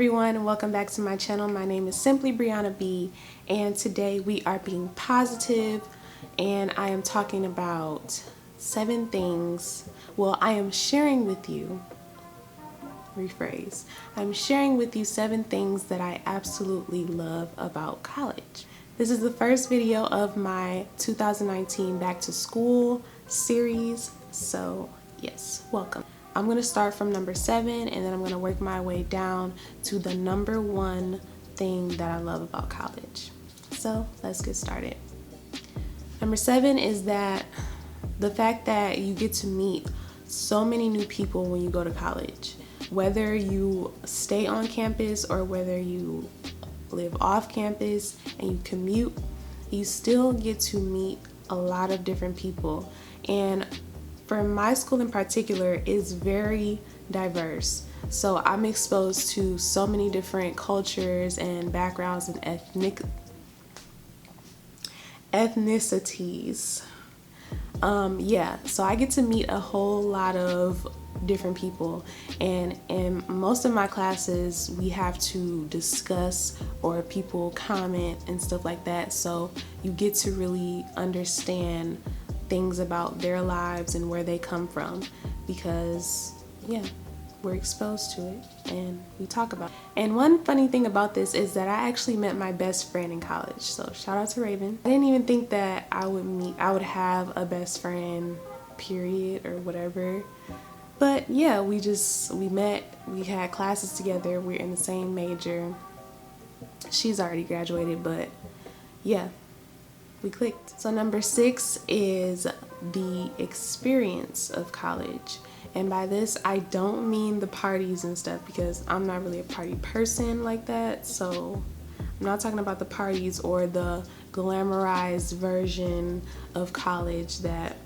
everyone, and welcome back to my channel. My name is SimplyBriannaB, and today we are being positive, and I am talking about 7 things. Well, I am sharing with you, I'm sharing with you 7 things that I absolutely love about college. This is the first video of my 2019 Back to School series, so yes, welcome. I'm going to start from number 7 and then I'm going to work my way down to the number 1 thing that I love about college. So let's get started. Number 7 is that the fact that you get to meet so many new people when you go to college. Whether you stay on campus or whether you live off campus and you commute, you still get to meet a lot of different people. And for my school in particular, is very diverse. So I'm exposed to so many different cultures and backgrounds and ethnicities. So I get to meet a whole lot of different people, and in most of my classes we have to discuss or people comment and stuff like that, so you get to really understand things about their lives and where they come from, because we're exposed to it and we talk about it. And one funny thing about this is that I actually met my best friend in college, so shout out to Raven. I didn't even think that I would have a best friend, period, or whatever. But yeah, we met, we had classes together, we're in the same major. She's already graduated, but yeah, we clicked. So number 6 is the experience of college. And by this, I don't mean the parties and stuff, because I'm not really a party person like that. So I'm not talking about the parties or the glamorized version of college that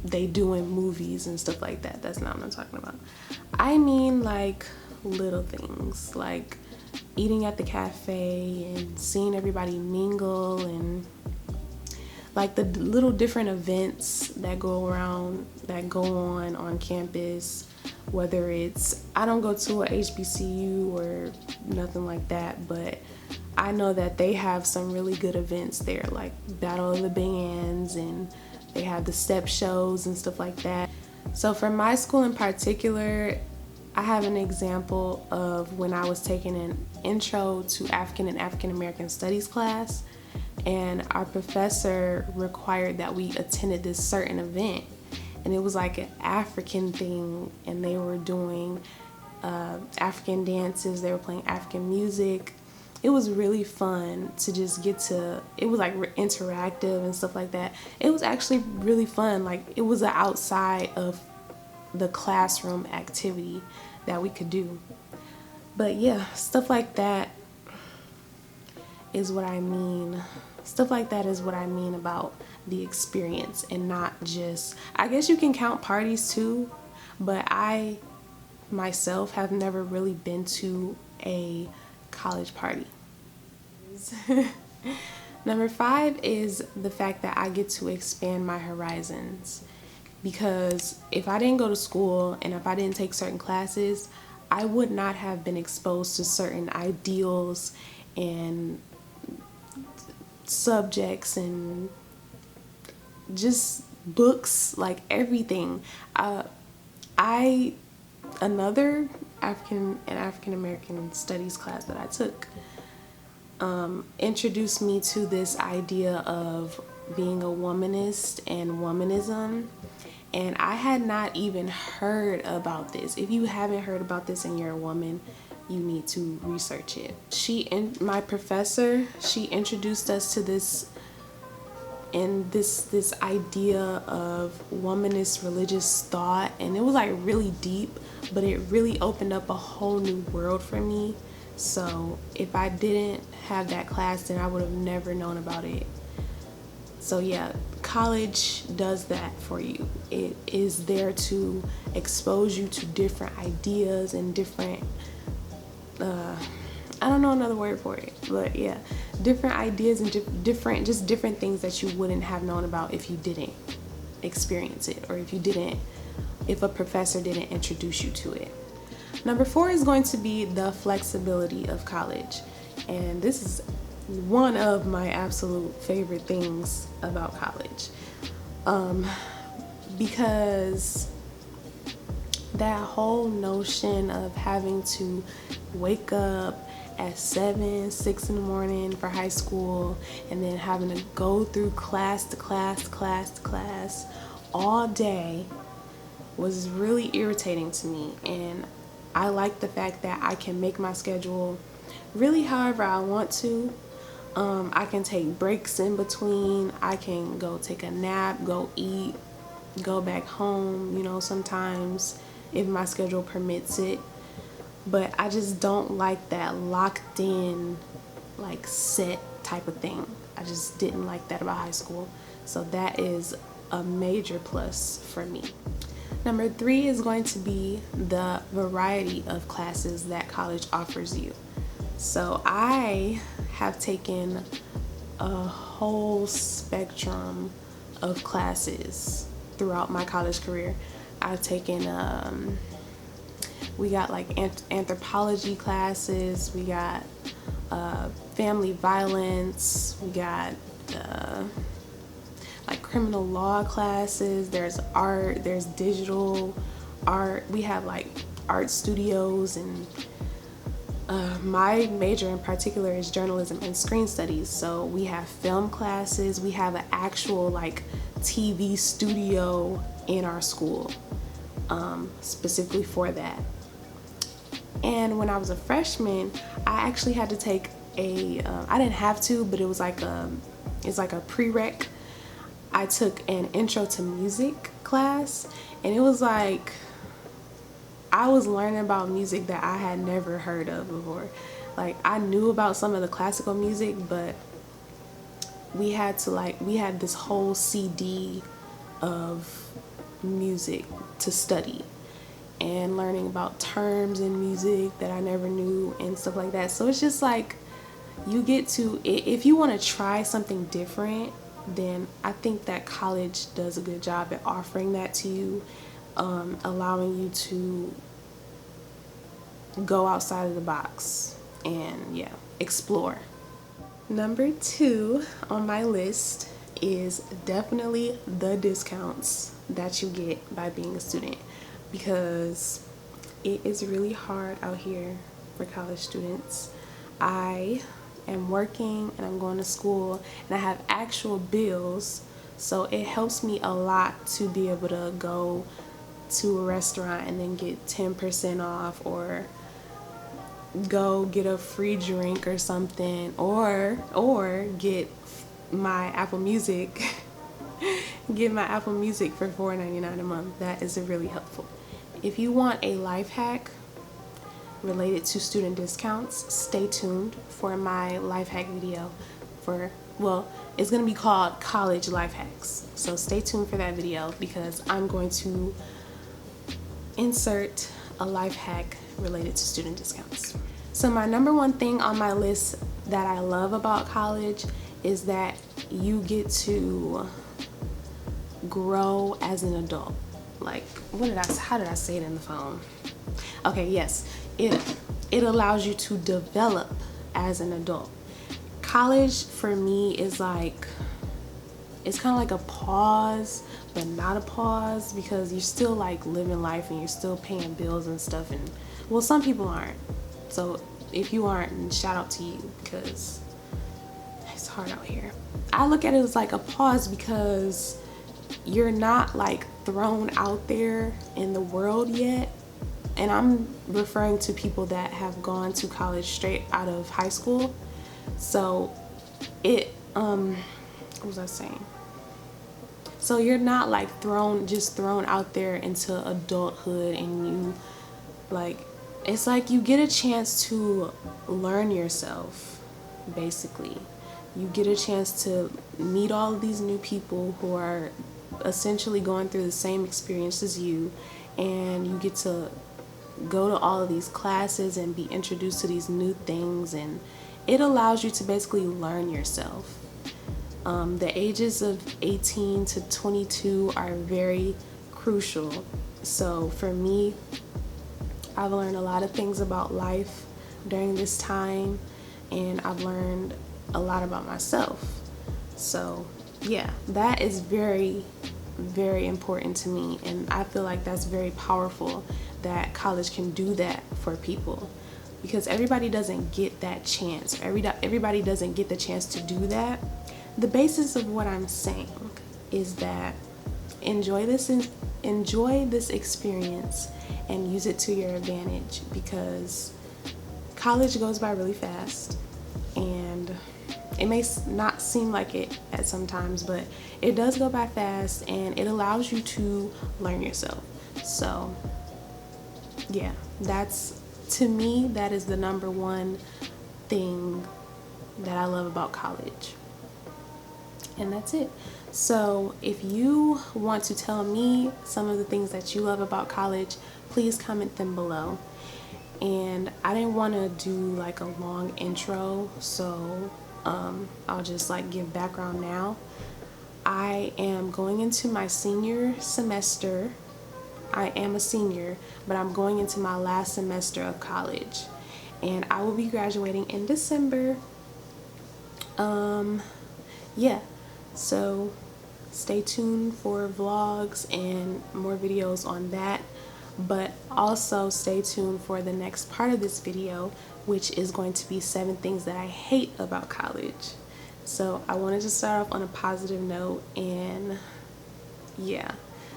they do in movies and stuff like that. That's not what I'm talking about. I mean like little things, like eating at the cafe and seeing everybody mingle, and like the little different events that go on campus. Whether it's, I don't go to a HBCU or nothing like that, but I know that they have some really good events there, like Battle of the Bands, and they have the step shows and stuff like that. So for my school in particular, I have an example of when I was taking an intro to African and African American studies class, and our professor required that we attended this certain event, and it was like an African thing, and they were doing African dances, they were playing African music. It was really fun to just get to, it was like interactive and stuff like that. It was actually really fun. Like, it was an outside of the classroom activity that we could do. But yeah, stuff like that is what I mean. Stuff like that is what I mean about the experience, and not just, I guess you can count parties too, but I myself have never really been to a college party. Number 5 is the fact that I get to expand my horizons, because if I didn't go to school and if I didn't take certain classes, I would not have been exposed to certain ideals and subjects and just books, like everything. Another African and African American studies class that I took introduced me to this idea of being a womanist and womanism, and I had not even heard about this. If you haven't heard about this and you're a woman, you need to research it. My professor, she introduced us to this, and this idea of womanist religious thought, and it was like really deep, but it really opened up a whole new world for me. So if I didn't have that class, then I would have never known about it. So yeah, college does that for you. It is there to expose you to different ideas and different, I don't know another word for it, but yeah, different ideas and different things that you wouldn't have known about if you didn't experience it, or if a professor didn't introduce you to it. Number 4 is going to be the flexibility of college. And this is one of my absolute favorite things about college. Because that whole notion of having to wake up at 6 in the morning for high school and then having to go through class to class to class to class all day was really irritating to me. And I like the fact that I can make my schedule really however I want to. I can take breaks in between. I can go take a nap, go eat, go back home, sometimes if my schedule permits it. But I just don't like that locked in, like set type of thing. I just didn't like that about high school. So that is a major plus for me. Number 3 is going to be the variety of classes that college offers you. So I have taken a whole spectrum of classes throughout my college career. I've taken, we got like anthropology classes, we got family violence, we got like criminal law classes, there's art, there's digital art, we have like art studios, and my major in particular is journalism and screen studies. So we have film classes, we have an actual like TV studio in our school, specifically for that. And when I was a freshman, I actually had to take I didn't have to, but it was like it's like a prereq. I took an intro to music class, and it was like I was learning about music that I had never heard of before. Like I knew about some of the classical music, but we had this whole CD of music to study, and learning about terms in music that I never knew and stuff like that. So it's just like you get to, if you want to try something different, then I think that college does a good job at offering that to you, allowing you to go outside of the box and explore. Number 2 on my list is definitely the discounts that you get by being a student, because it is really hard out here for college students. I am working and I'm going to school and I have actual bills, so it helps me a lot to be able to go to a restaurant and then get 10% off, or go get a free drink or something, or get my Apple Music get my Apple Music for $4.99 a month. That is really helpful. If you want a life hack related to student discounts, stay tuned for my life hack video it's going to be called College Life Hacks. So stay tuned for that video, because I'm going to insert a life hack related to student discounts. So my number 1 thing on my list that I love about college is that you get to grow as an adult. Like, how did I say it in the phone? Okay, yes, it allows you to develop as an adult. College for me is like, it's kind of like a pause, but not a pause, because you're still like living life and you're still paying bills and stuff, and well, some people aren't. So if you aren't, shout out to you, because it's hard out here. I look at it as like a pause, because you're not like thrown out there in the world yet. And I'm referring to people that have gone to college straight out of high school. So what was I saying? So you're not like thrown out there into adulthood, and you like, it's like you get a chance to learn yourself, basically. You get a chance to meet all of these new people who are essentially going through the same experience as you, and you get to go to all of these classes and be introduced to these new things, and it allows you to basically learn yourself. The ages of 18 to 22 are very crucial. So for me, I've learned a lot of things about life during this time, and I've learned a lot about myself. So yeah, that is very, very important to me, and I feel like that's very powerful that college can do that for people, because everybody doesn't get that chance. Everybody doesn't get the chance to do that. The basis of what I'm saying is that enjoy this experience and use it to your advantage, because college goes by really fast, and it may not seem like it at sometimes, but it does go by fast, and it allows you to learn yourself. So yeah, to me, that is the number one thing that I love about college. And that's it. So if you want to tell me some of the things that you love about college, please comment them below. And I didn't want to do like a long intro, so I'll just like give background now. I am going into my senior semester. I am a senior, but I'm going into my last semester of college, and I will be graduating in December. Yeah, so stay tuned for vlogs and more videos on that, but also stay tuned for the next part of this video, which is going to be 7 things that I hate about college. So I wanted to start off on a positive note, and yeah,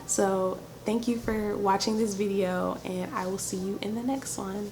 so thank you for watching this video, and I will see you in the next one.